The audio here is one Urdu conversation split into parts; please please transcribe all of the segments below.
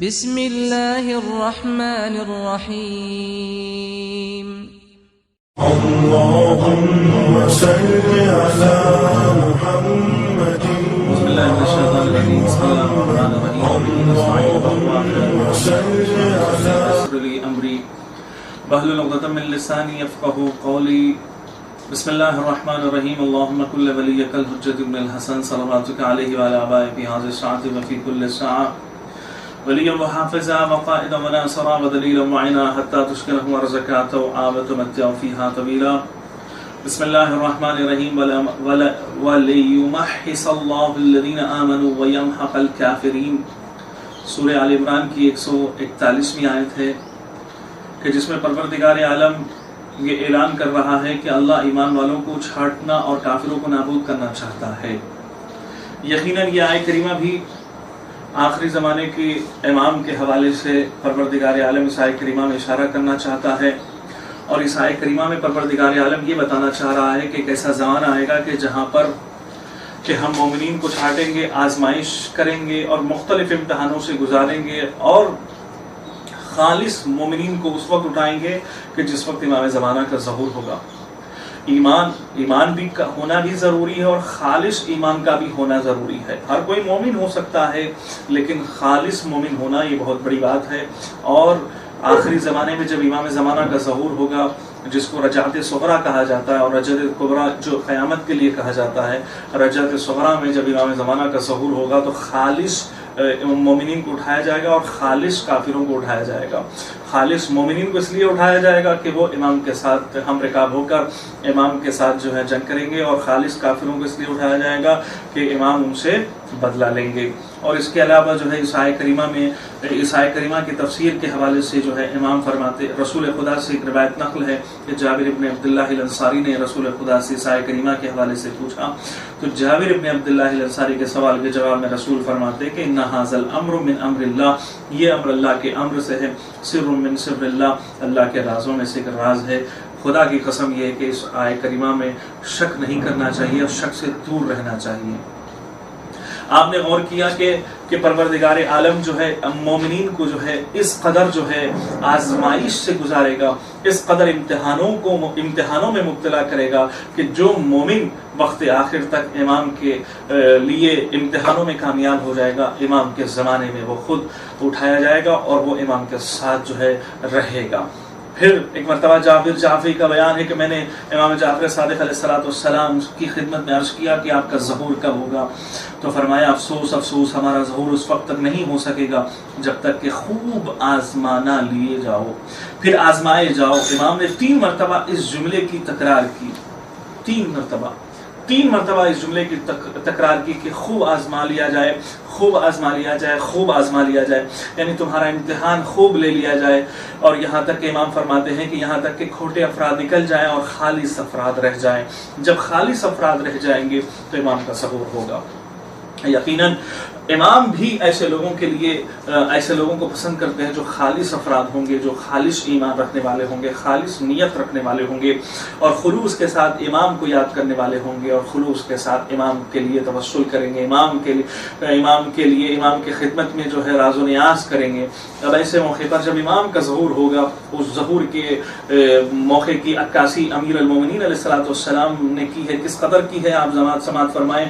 بسم اللہ الرحمن الرحیم اللهم صل على محمد بسم الله الرحمن الرحيم بسم الله الرحمن الرحيم اللهم صل على يسر لي امري واحلل عقدة من لساني يفقهوا قولي بسم الله الرحمن الرحيم اللهم كل وليك الحجة بن الحسن صلواتك عليه وعلى آبائه في هذه الساعة وفي كل ساعة وليا وحافظا وقائدا وناصرا ودليلا ومعينا حتى تسكنه ارزقك وآب تمتع فيها طويلا بسم الله الرحمن الرحيم وليمحص الله الذين آمنوا ويمحق الكافرين سورہ آل عمران کی 141ویں آیت ہے کہ جس میں پروردگار عالم یہ اعلان کر رہا ہے کہ اللہ ایمان والوں کو چھانٹنا اور کافروں کو نابود کرنا چاہتا ہے۔ یقیناً یہ آیت کریمہ بھی آخری زمانے کے امام کے حوالے سے پروردگار عالم اس آیت کریمہ میں اشارہ کرنا چاہتا ہے، اور اس آیت کریمہ میں پروردگار عالم یہ بتانا چاہ رہا ہے کہ ایک ایسا زمانہ آئے گا کہ جہاں پر کہ ہم مومنین کو چھانٹیں گے، آزمائش کریں گے اور مختلف امتحانوں سے گزاریں گے، اور خالص مومنین کو اس وقت اٹھائیں گے کہ جس وقت امام زمانہ کا ظہور ہوگا۔ ایمان بھی ہونا بھی ضروری ہے اور خالص ایمان کا بھی ہونا ضروری ہے۔ ہر کوئی مومن ہو سکتا ہے لیکن خالص مومن ہونا یہ بہت بڑی بات ہے، اور آخری زمانے میں جب امام زمانہ کا ظہور ہوگا جس کو رجعت صغریٰ کہا جاتا ہے اور رجعت کبریٰ جو قیامت کے لیے کہا جاتا ہے، رجعت صغریٰ میں جب امام زمانہ کا ظہور ہوگا تو خالص مومنین کو اٹھایا جائے گا اور خالص کافروں کو اٹھایا جائے گا۔ خالص مومنین کو اس لیے اٹھایا جائے گا کہ وہ امام کے ساتھ ہم رکاب ہو کر امام کے ساتھ جو ہے جنگ کریں گے، اور خالص کافروں کو اس لیے اٹھایا جائے گا کہ امام ان سے بدلہ لیں گے۔ اور اس کے علاوہ جو ہے اس آیت کریمہ میں اس آیت کریمہ کی تفسیر کے حوالے سے جو ہے امام فرماتے، رسول خدا سے ایک روایت نقل ہے کہ جابر ابن عبداللہ الانصاری نے رسول خدا سے اس آیت کریمہ کے حوالے سے پوچھا، تو جابر ابن عبداللہ الانصاری کے سوال کے جواب میں رسول فرماتے کہ ان ھذا الامر من امر اللہ، یہ امر اللہ کے امر سے ہے، سر من سر اللہ، اللہ کے رازوں میں سے ایک راز ہے۔ خدا کی قسم یہ ہے کہ اس آیت کریمہ میں شک نہیں کرنا چاہیے اور شک سے دور رہنا چاہیے۔ آپ نے غور کیا کہ پروردگار عالم جو ہے مومنین کو جو ہے اس قدر جو ہے آزمائش سے گزارے گا، اس قدر امتحانوں میں مبتلا کرے گا کہ جو مومن وقت آخر تک امام کے لیے امتحانوں میں کامیاب ہو جائے گا، امام کے زمانے میں وہ خود اٹھایا جائے گا اور وہ امام کے ساتھ جو ہے رہے گا۔ پھر ایک مرتبہ جعفر جعفری کا بیان ہے کہ میں نے امام جعفر صادق علیہ السلام کی خدمت میں عرض کیا کہ آپ کا ظہور کب ہوگا؟ تو فرمایا افسوس افسوس، ہمارا ظہور اس وقت تک نہیں ہو سکے گا جب تک کہ خوب آزمانا لیے جاؤ، پھر آزمائے جاؤ۔ امام نے 3 مرتبہ اس جملے کی تکرار کی، 3 مرتبہ اس جملے کی تکرار کی کہ خوب آزما لیا جائے، خوب آزما لیا جائے، خوب آزما لیا جائے، یعنی تمہارا امتحان خوب لے لیا جائے۔ اور یہاں تک کہ امام فرماتے ہیں کہ یہاں تک کہ کھوٹے افراد نکل جائیں اور خالص افراد رہ جائیں۔ جب خالص افراد رہ جائیں گے تو امام کا ظہور ہوگا۔ یقیناً امام بھی ایسے لوگوں کے لیے ایسے لوگوں کو پسند کرتے ہیں جو خالص افراد ہوں گے، جو خالص ایمان رکھنے والے ہوں گے، خالص نیت رکھنے والے ہوں گے، اور خلوص کے ساتھ امام کو یاد کرنے والے ہوں گے، اور خلوص کے ساتھ امام کے لیے توسل کریں گے، امام کے لیے امام کی خدمت میں جو ہے راز و نیاز کریں گے۔ اب ایسے موقع پر جب امام کا ظہور ہوگا، اس ظہور کے موقع کی عکاسی امیر المومنین علیہ السلام نے کی ہے، کس قدر کی ہے آپ سماعت فرمائیں۔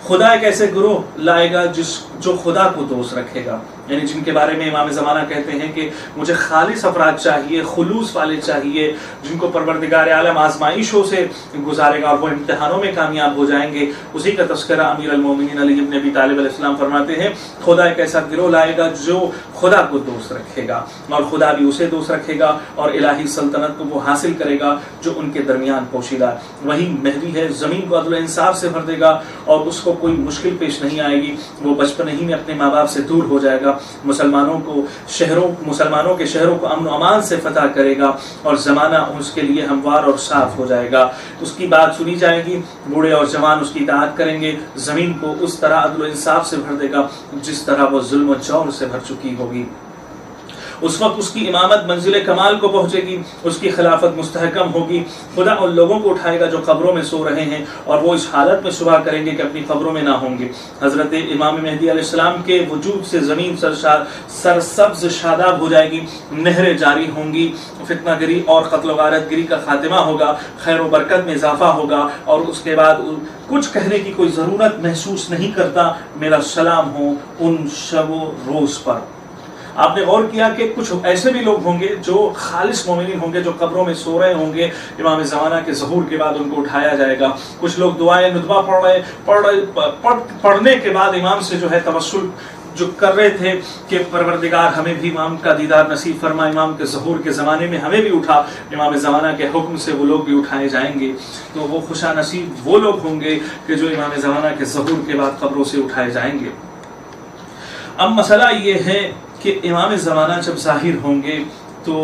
خدا ایک ایسے گروہ لائے گا جو خدا کو دوست رکھے گا، یعنی جن کے بارے میں امام زمانہ کہتے ہیں کہ مجھے خالص افراد چاہیے، خلوص والے چاہیے، جن کو پروردگار عالم آزمائشوں سے گزارے گا اور وہ امتحانوں میں کامیاب ہو جائیں گے۔ اسی کا تذکرہ امیر المومنین علی ابن ابی طالب علیہ السلام فرماتے ہیں، خدا ایک ایسا گروہ لائے گا جو خدا کو دوست رکھے گا اور خدا بھی اسے دوست رکھے گا، اور الہی سلطنت کو وہ حاصل کرے گا جو ان کے درمیان پوشیدہ۔ وہی مہدی ہے، زمین کو عدل و انصاف سے بھر دے گا اور اس کو کوئی مشکل پیش نہیں آئے گی، وہ بچپن ہی میں اپنے ماں باپ سے دور ہو جائے گا، مسلمانوں کے شہروں کو امن و امان سے فتح کرے گا، اور زمانہ اس کے لیے ہموار اور صاف ہو جائے گا۔ اس کی بات سنی جائے گی، بوڑھے اور جوان اس کی اطاعت کریں گے، زمین کو اس طرح عدل و انصاف سے بھر دے گا جس طرح وہ ظلم و جور سے بھر چکی ہوگی۔ اس وقت اس کی امامت منزل کمال کو پہنچے گی، اس کی خلافت مستحکم ہوگی۔ خدا ان لوگوں کو اٹھائے گا جو قبروں میں سو رہے ہیں، اور وہ اس حالت میں صبح کریں گے کہ اپنی قبروں میں نہ ہوں گے۔ حضرت امام مہدی علیہ السلام کے وجود سے زمین سرسبز شاداب ہو جائے گی، نہریں جاری ہوں گی، فتنہ گری اور قتل و غارت گری کا خاتمہ ہوگا، خیر و برکت میں اضافہ ہوگا، اور اس کے بعد کچھ کہنے کی کوئی ضرورت محسوس نہیں کرتا، میرا سلام ہو ان شب و روز پر۔ آپ نے غور کیا کہ کچھ ایسے بھی لوگ ہوں گے جو خالص مومنین ہوں گے، جو قبروں میں سو رہے ہوں گے، امام زمانہ کے ظہور کے بعد ان کو اٹھایا جائے گا۔ کچھ لوگ دعائیں ندبہ پڑھنے کے بعد امام سے جو ہے توسل جو کر رہے تھے کہ پروردگار ہمیں بھی امام کا دیدار نصیب فرما، امام کے ظہور کے زمانے میں ہمیں بھی اٹھا، امام زمانہ کے حکم سے وہ لوگ بھی اٹھائے جائیں گے۔ تو وہ خوشا نصیب وہ لوگ ہوں گے کہ جو امام زمانہ کے ظہور کے بعد قبروں سے اٹھائے جائیں گے۔ اب مسئلہ یہ ہے کہ امام زمانہ جب ظاہر ہوں گے تو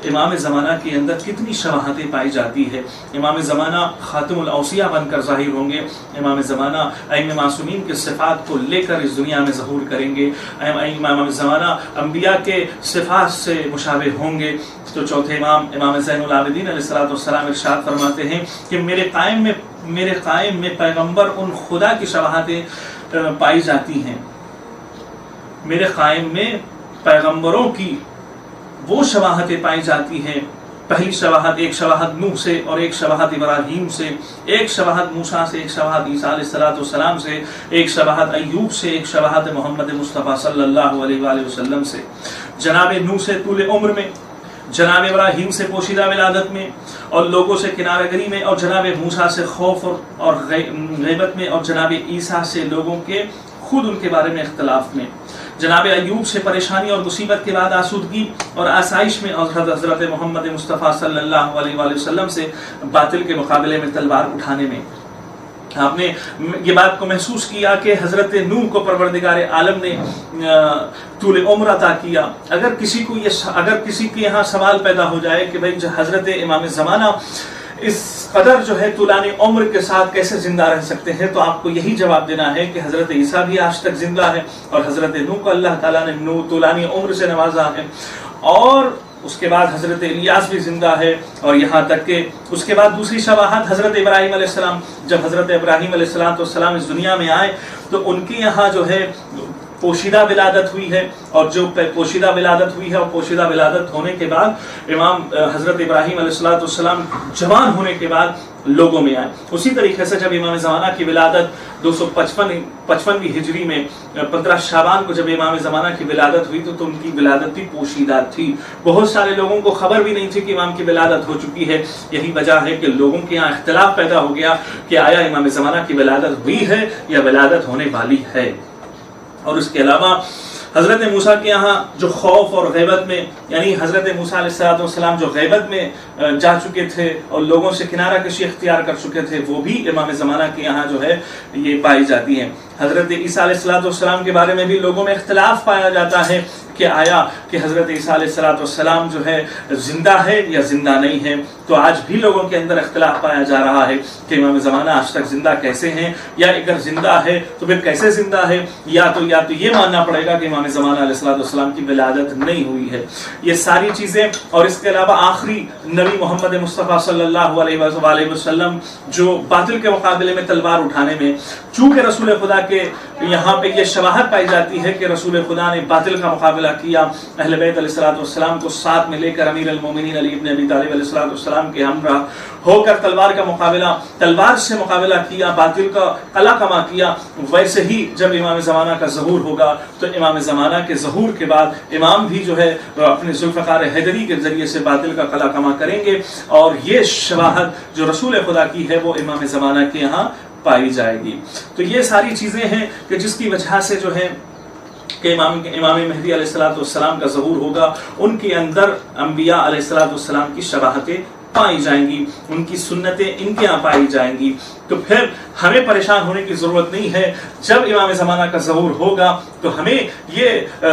امام زمانہ کے اندر کتنی شباہتیں پائی جاتی ہے۔ امام زمانہ خاتم الاوصیاء بن کر ظاہر ہوں گے، امام زمانہ ائمہ معصومین کے صفات کو لے کر اس دنیا میں ظہور کریں گے، امام زمانہ انبیاء کے صفات سے مشابہ ہوں گے۔ تو چوتھے امام زین العابدین علیہ السلام ارشاد فرماتے ہیں کہ میرے قائم میں پیغمبر ان خدا کی شباہتیں پائی جاتی ہیں، میرے قائم میں پیغمبروں کی وہ شباہتیں پائی جاتی ہیں۔ پہلی شباہت، ایک شباہت نوح سے اور ایک شباہت ابراہیم سے، ایک شباہت موسیٰ سے، ایک شباہت عیسیٰ علیہ السلام سے، ایک شباہت ایوب سے، ایک شباہت محمد مصطفیٰ صلی اللہ علیہ وآلہ وسلم سے۔ جناب نوح سے طول عمر میں، جناب ابراہیم سے پوشیدہ ولادت میں اور لوگوں سے کنارہ گری میں، اور جناب موسیٰ سے خوف اور غیبت میں، اور جناب عیسیٰ سے لوگوں کے خود ان کے بارے میں اختلاف میں، جناب ایوب سے پریشانی اور مصیبت کے بعد آسودگی اور آسائش میں، اور حضرت محمد مصطفیٰ صلی اللہ علیہ وآلہ وسلم سے باطل کے مقابلے میں تلوار اٹھانے میں۔ آپ نے یہ بات کو محسوس کیا کہ حضرت نوح کو پروردگار عالم نے طول عمر عطا کیا۔ اگر کسی کے یہاں سوال پیدا ہو جائے کہ بھئی حضرت امام زمانہ اس قدر جو ہے طولانی عمر کے ساتھ کیسے زندہ رہ سکتے ہیں، تو آپ کو یہی جواب دینا ہے کہ حضرت عیسیٰ بھی آج تک زندہ ہے، اور حضرت نوح کو اللہ تعالیٰ نے طولانی عمر سے نوازا ہے، اور اس کے بعد حضرت الیاس بھی زندہ ہے، اور یہاں تک کہ اس کے بعد دوسری شباہت حضرت ابراہیم علیہ السلام، جب حضرت ابراہیم علیہ السلام اس دنیا میں آئے تو ان کے یہاں جو ہے پوشیدہ ولادت ہوئی ہے، اور جو پوشیدہ ولادت ہوئی ہے اور پوشیدہ ولادت ہونے کے بعد امام حضرت ابراہیم علیہ السلام جوان ہونے کے بعد لوگوں میں آئے۔ اسی طریقے سے جب امام زمانہ کی ولادت 255 ہجری میں 15 شعبان کو جب امام زمانہ کی ولادت ہوئی تو ان کی ولادت بھی پوشیدہ تھی، بہت سارے لوگوں کو خبر بھی نہیں تھی کہ امام کی ولادت ہو چکی ہے۔ یہی وجہ ہے کہ لوگوں کے یہاں اختلاف پیدا ہو گیا کہ آیا امام زمانہ کی ولادت ہوئی ہے یا ولادت ہونے والی ہے۔ اور اس کے علاوہ حضرت موسیٰ کے یہاں جو خوف اور غیبت میں، یعنی حضرت موسیٰ علیہ السلام جو غیبت میں جا چکے تھے اور لوگوں سے کنارہ کشی اختیار کر چکے تھے، وہ بھی امام زمانہ کے یہاں جو ہے یہ پائی جاتی ہیں۔ حضرت عیسیٰ علیہ السلام کے بارے میں بھی لوگوں میں اختلاف پایا جاتا ہے کہ آیا کہ حضرت عیسیٰ علیہ السلام جو ہے زندہ ہے یا زندہ نہیں ہے۔ تو آج بھی لوگوں کے اندر اختلاف پایا جا رہا ہے کہ امام زمانہ آج تک زندہ کیسے ہیں، یا اگر زندہ ہے تو پھر کیسے زندہ ہے، یا تو یہ ماننا پڑے گا کہ امام زمانہ علیہ السلام کی ولادت نہیں ہوئی ہے۔ یہ ساری چیزیں، اور اس کے علاوہ آخری نبی محمد مصطفیٰ صلی اللہ علیہ وآلہ وسلم جو باطل کے مقابلے میں تلوار اٹھانے میں، چونکہ رسول خدا کے یہاں پہ یہ شواہد پائی جاتی ہے کہ رسول خدا نے باطل کا مقابلہ کیا، اہل بیت علیہ السلام کو ساتھ میں لے کر امیر المومنین علی ابن ابی طالب علیہ السلام کے ہمراہ ہو کر تلوار سے مقابلہ کیا، باطل کا قلع کما کیا۔ ویسے ہی جب امام زمانہ کا ظہور ہوگا تو امام زمانہ کے ظہور کے بعد امام بھی جو ہے اپنے ذوالفقار حیدری کے ذریعے سے باطل کا قلع کما کریں گے، اور یہ شواہد جو رسول خدا کی ہے وہ امام زمانہ کے یہاں پائی جائے گی۔ تو یہ ساری چیزیں ہیں کہ جس کی وجہ سے جو ہے کہ امام مہدی علیہ السلام کا ظہور ہوگا، ان کے اندر انبیاء علیہ السلام کی شباہتیں پائی جائیں گی، ان کی سنتیں ان کے یہاں پائی جائیں گی، تو پھر ہمیں پریشان ہونے کی ضرورت نہیں ہے۔ جب امام زمانہ کا ظہور ہوگا تو ہمیں یہ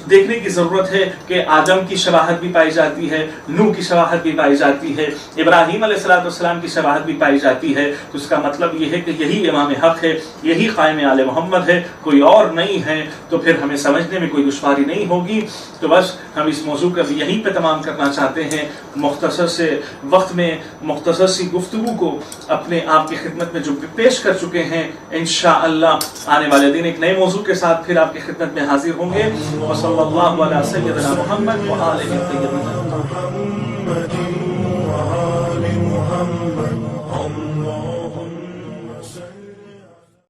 دیکھنے کی ضرورت ہے کہ آدم کی شباہت بھی پائی جاتی ہے، نوح کی شباہت بھی پائی جاتی ہے، ابراہیم علیہ السلام کی شباہت بھی پائی جاتی ہے، تو اس کا مطلب یہ ہے کہ یہی امام حق ہے، یہی قائم آل محمد ہے، کوئی اور نہیں ہے، تو پھر ہمیں سمجھنے میں کوئی دشواری نہیں ہوگی۔ تو بس ہم اس موضوع کا بھی یہیں پہ تمام کرنا چاہتے ہیں، مختصر سے وقت میں مختصر سی گفتگو کو اپنے آپ کی خدمت میں جو پیش کر چکے ہیں، انشاءاللہ آنے والے دن ایک نئے موضوع کے ساتھ پھر آپ کی خدمت میں حاضر ہوں گے۔ وصلی اللہ علی سیدنا محمد وآلہ الطیبین۔